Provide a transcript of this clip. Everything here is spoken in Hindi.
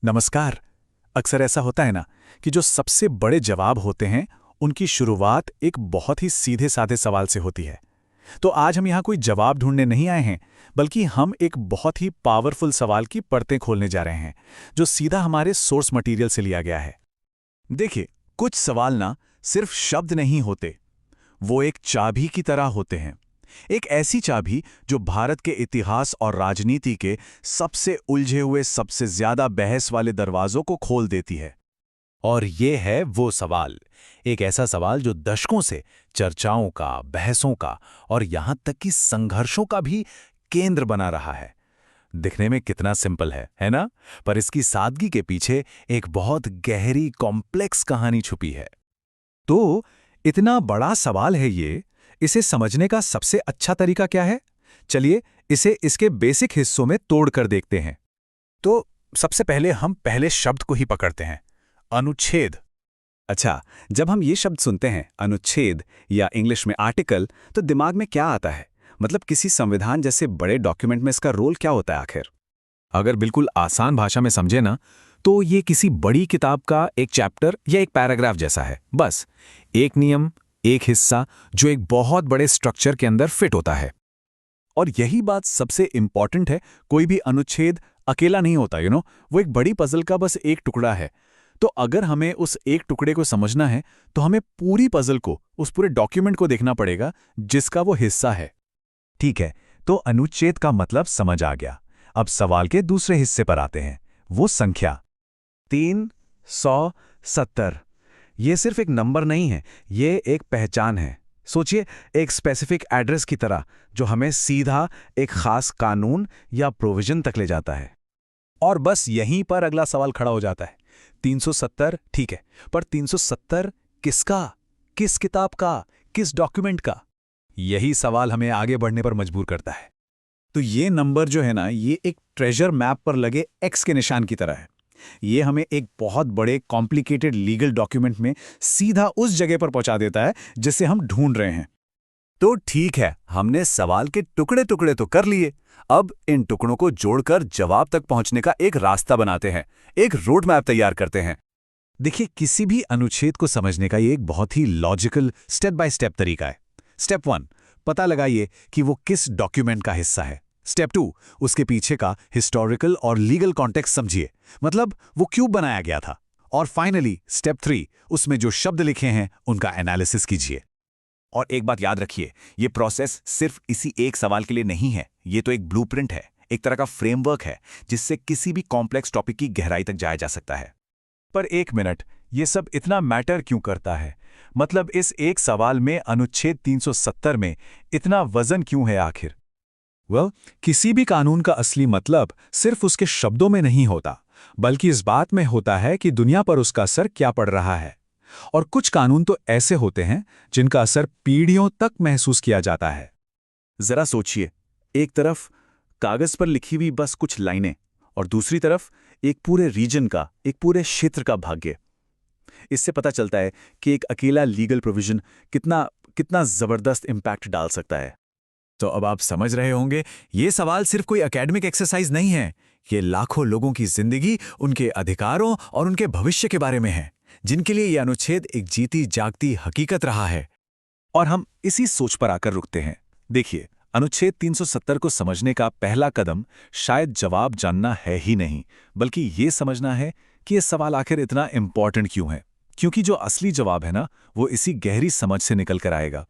नमस्कार। अक्सर ऐसा होता है ना कि जो सबसे बड़े जवाब होते हैं उनकी शुरुआत एक बहुत ही सीधे साधे सवाल से होती है। तो आज हम यहाँ कोई जवाब ढूंढने नहीं आए हैं, बल्कि हम एक बहुत ही पावरफुल सवाल की परतें खोलने जा रहे हैं, जो सीधा हमारे सोर्स मटेरियल से लिया गया है। देखिए, कुछ सवाल ना सिर्फ शब्द नहीं होते, वो एक चाबी की तरह होते हैं। एक ऐसी चाबी जो भारत के इतिहास और राजनीति के सबसे उलझे हुए, सबसे ज्यादा बहस वाले दरवाजों को खोल देती है। और ये है वो सवाल, एक ऐसा सवाल जो दशकों से चर्चाओं का, बहसों का और यहां तक कि संघर्षों का भी केंद्र बना रहा है। दिखने में कितना सिंपल है ना? पर इसकी सादगी के पीछे एक बहुत गहरी, कॉम्प्लेक्स कहानी छुपी है। तो इतना बड़ा सवाल है ये, इसे समझने का सबसे अच्छा तरीका क्या है? चलिए इसे इसके बेसिक हिस्सों में तोड़कर देखते हैं। तो सबसे पहले हम पहले शब्द को ही पकड़ते हैं, अनुच्छेद। अच्छा, जब हम ये शब्द सुनते हैं, अनुच्छेद या इंग्लिश में आर्टिकल, तो दिमाग में क्या आता है? मतलब किसी संविधान जैसे बड़े डॉक्यूमेंट में इसका रोल क्या होता है आखिर? अगर बिल्कुल आसान भाषा में समझे ना, तो ये किसी बड़ी किताब का एक चैप्टर या एक पैराग्राफ जैसा है। बस एक नियम, एक हिस्सा जो एक बहुत बड़े स्ट्रक्चर के अंदर फिट होता है। और यही बात सबसे इंपॉर्टेंट है, कोई भी अनुच्छेद अकेला नहीं होता, वो एक बड़ी पजल का बस एक टुकड़ा है। तो अगर हमें उस एक टुकड़े को समझना है, तो हमें पूरी पजल को, उस पूरे डॉक्यूमेंट को देखना पड़ेगा जिसका वो हिस्सा है। ठीक है, तो अनुच्छेद का मतलब समझ आ गया। अब सवाल के दूसरे हिस्से पर आते हैं, वो संख्या 370। ये सिर्फ एक नंबर नहीं है, ये एक पहचान है। सोचिए, एक स्पेसिफिक एड्रेस की तरह जो हमें सीधा एक खास कानून या प्रोविजन तक ले जाता है। और बस यहीं पर अगला सवाल खड़ा हो जाता है। 370 ठीक है, पर 370 किसका, किस किताब का, किस डॉक्यूमेंट का? यही सवाल हमें आगे बढ़ने पर मजबूर करता है। तो ये नंबर जो है ना, ये एक ट्रेजर मैप पर लगे एक्स के निशान की तरह है। ये हमें एक बहुत बड़े कॉम्प्लिकेटेड लीगल डॉक्यूमेंट में सीधा उस जगह पर पहुंचा देता है जिसे हम ढूंढ रहे हैं। तो ठीक है, हमने सवाल के टुकड़े टुकड़े तो कर लिए। अब इन टुकड़ों को जोड़कर जवाब तक पहुंचने का एक रास्ता बनाते हैं, एक रोड मैप तैयार करते हैं। देखिए, किसी भी अनुच्छेद को समझने का ये एक बहुत ही लॉजिकल स्टेप बाय स्टेप तरीका है। स्टेप 1, पता लगाइए कि वो किस डॉक्यूमेंट का हिस्सा है। स्टेप 2, उसके पीछे का हिस्टोरिकल और लीगल कॉन्टेक्स्ट समझिए, मतलब वो क्यों बनाया गया था। और फाइनली स्टेप 3, उसमें जो शब्द लिखे हैं उनका एनालिसिस कीजिए। और एक बात याद रखिए, ये प्रोसेस सिर्फ इसी एक सवाल के लिए नहीं है, ये तो एक ब्लूप्रिंट है, एक तरह का फ्रेमवर्क है जिससे किसी भी कॉम्प्लेक्स टॉपिक की गहराई तक जाया जा सकता है। पर एक मिनट, ये सब इतना मैटर क्यों करता है? मतलब इस एक सवाल में, अनुच्छेद 370 में इतना वजन क्यों है आखिर? किसी भी कानून का असली मतलब सिर्फ उसके शब्दों में नहीं होता, बल्कि इस बात में होता है कि दुनिया पर उसका असर क्या पड़ रहा है। और कुछ कानून तो ऐसे होते हैं जिनका असर पीढ़ियों तक महसूस किया जाता है। जरा सोचिए, एक तरफ कागज पर लिखी हुई बस कुछ लाइनें, और दूसरी तरफ एक पूरे रीजन का, एक पूरे क्षेत्र का भाग्य। इससे पता चलता है कि एक अकेला लीगल प्रोविजन कितना कितना जबरदस्त इंपैक्ट डाल सकता है। तो अब आप समझ रहे होंगे, ये सवाल सिर्फ कोई एकेडमिक एक्सरसाइज नहीं है, ये लाखों लोगों की जिंदगी, उनके अधिकारों और उनके भविष्य के बारे में है, जिनके लिए यह अनुच्छेद एक जीती जागती हकीकत रहा है। और हम इसी सोच पर आकर रुकते हैं। देखिए, अनुच्छेद 370 को समझने का पहला कदम शायद जवाब जानना है ही नहीं, बल्कि ये समझना है कि यह सवाल आखिर इतना इंपॉर्टेंट क्यों है। क्योंकि जो असली जवाब है ना, वो इसी गहरी समझ से निकल कर आएगा।